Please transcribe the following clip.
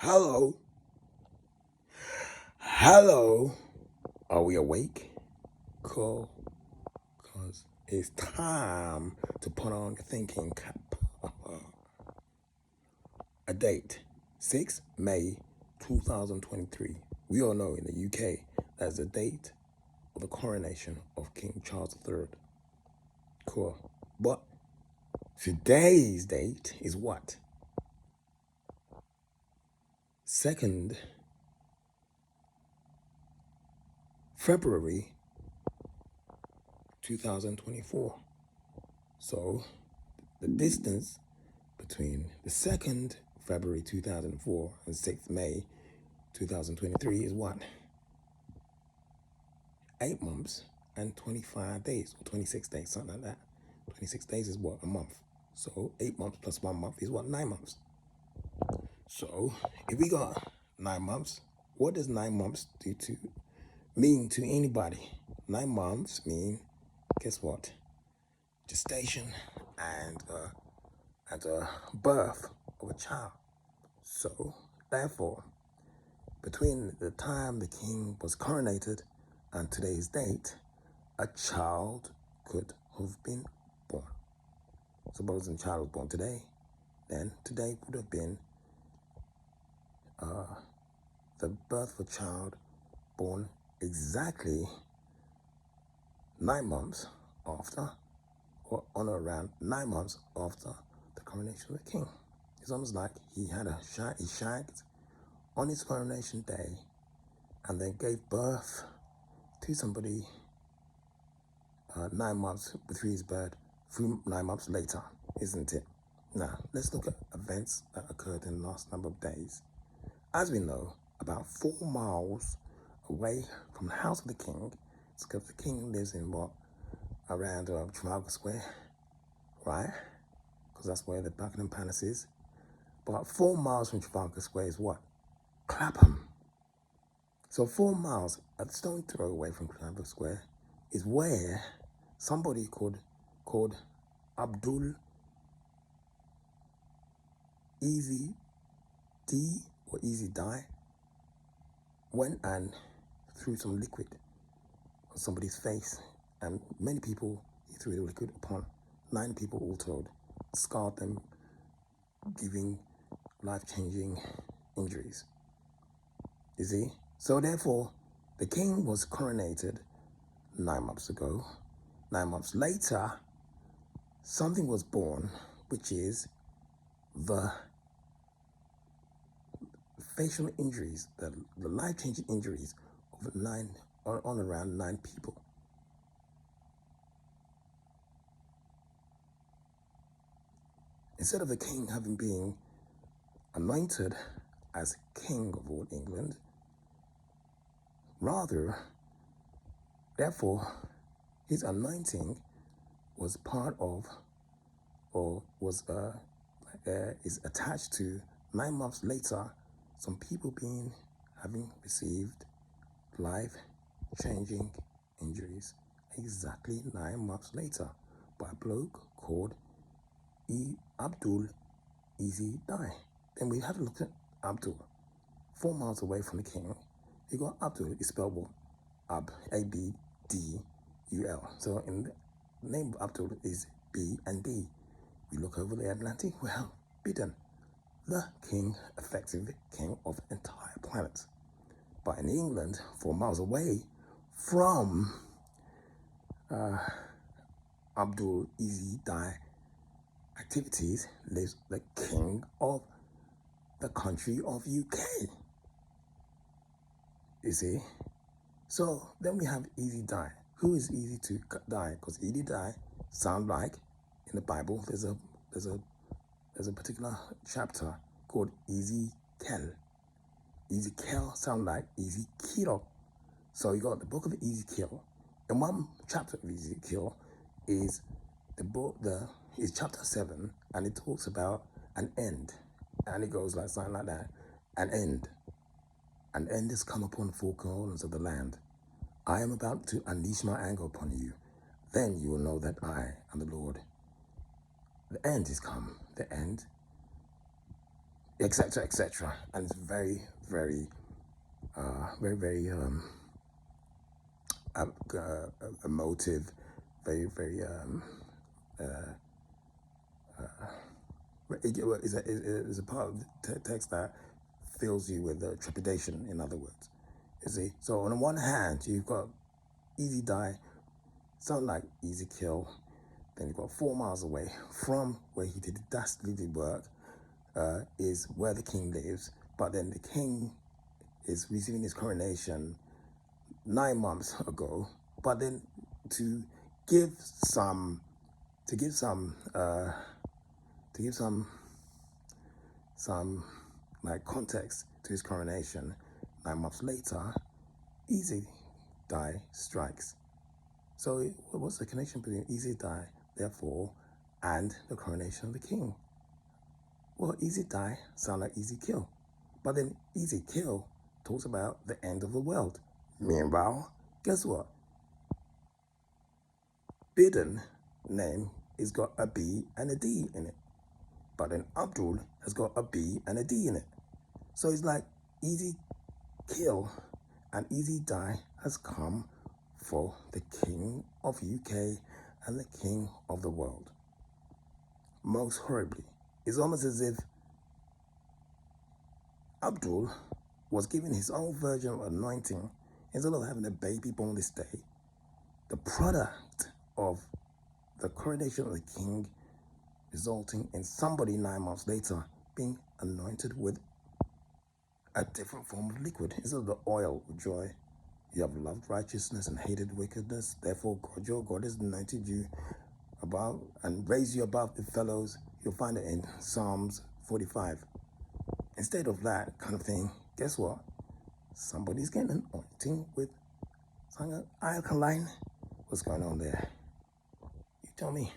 Hello. Hello. Are we awake? Cool. Because it's time to put on your thinking cap. A date 6 May 2023. We all know in the UK that's the date of the coronation of King Charles III. Cool. But today's date is what? 2nd February 2024. So the distance between the 2nd February 2004 and 6th May 2023 is what? 8 months and 25 days, or 26 days, something like that. 26 days is what? A month. So 8 months plus 1 month is what? 9 months. So if we got 9 months, what does 9 months mean to anybody? 9 months mean, guess what? Gestation and birth of a child. So therefore, between the time the king was coronated and today's date, a child could have been born. Supposing a child was born today, then today would have been the birth of a child born exactly 9 months after, or on or around 9 months after the coronation of the king. It's almost like he shagged on his coronation day and then gave birth to somebody 9 months between his birth, 9 months later, isn't it? Now, let's look at events that occurred in the last number of days. As we know, about 4 miles away from the house of the king, it's because the king lives in what? Around Trafalgar Square, right? Because that's where the Buckingham Palace is. But 4 miles from Trafalgar Square is what? Clapham. So 4 miles, a stone throw away from Trafalgar Square, is where somebody called Abdul Easy D or Easy Die went and threw some liquid on somebody's face, and many people he threw the liquid upon. 9 people all told, scarred them, giving life-changing injuries. You see? So therefore, the king was coronated 9 months ago. 9 months later, something was born, which is the facial injuries, the life-changing injuries of around 9 people. Instead of the king having been anointed as king of all England, rather, therefore, his anointing was part of, or is attached to 9 months later, some people having received life-changing injuries exactly 9 months later by a bloke called Abdul Easy Die. Then we have a look at Abdul. 4 miles away from the king, you got Abdul, is spelled what? A-B-D-U-L. So in the name of Abdul is B and D. We look over the Atlantic, well, Biden, the king, effective king of the entire planet. But in England, 4 miles away from Abdul Easy Die activities, lives the king of the country of UK. You see? So then we have Easy Die. Who is easy to die? Because Easy Die sound like in the Bible there's a particular chapter called Ezekiel. Ezekiel sound like Ezekiel. So you got the book of Ezekiel. And one chapter of Ezekiel is is chapter 7, and it talks about an end. And it goes like something like that. An end. An end has come upon the 4 corners of the land. I am about to unleash my anger upon you. Then you will know that I am the Lord. The end is come. The end etc., etc. And it's very, very, very, very uh, uh, emotive, very, very. Is a part of the text that fills you with trepidation. In other words, you see. So on the one hand, you've got easy die, sound like easy kill. Then you've got 4 miles away from where he did dastardly work, is where the king lives. But then the king is receiving his coronation 9 months ago. But then to give some, to give some, to give some like context to his coronation, 9 months later, easy die strikes. So what's the connection between easy die, therefore, and the coronation of the king? Well, easy die sound like easy kill, but then easy kill talks about the end of the world. Meanwhile, guess what? Bidden name has got a B and a D in it, but then Abdul has got a B and a D in it. So it's like easy kill and easy die has come for the king of UK and the king of the world. Most horribly. It's almost as if Abdul was given his own version of anointing instead of having a baby born this day. The product of the coronation of the king resulting in somebody 9 months later being anointed with a different form of liquid. Instead of the oil of joy, you have loved righteousness and hated wickedness. Therefore, God, your God, has anointed you above and raised you above the fellows. You'll find it in Psalms 45. Instead of that kind of thing, guess what? Somebody's getting an anointing with something alkaline. What's going on there? You tell me.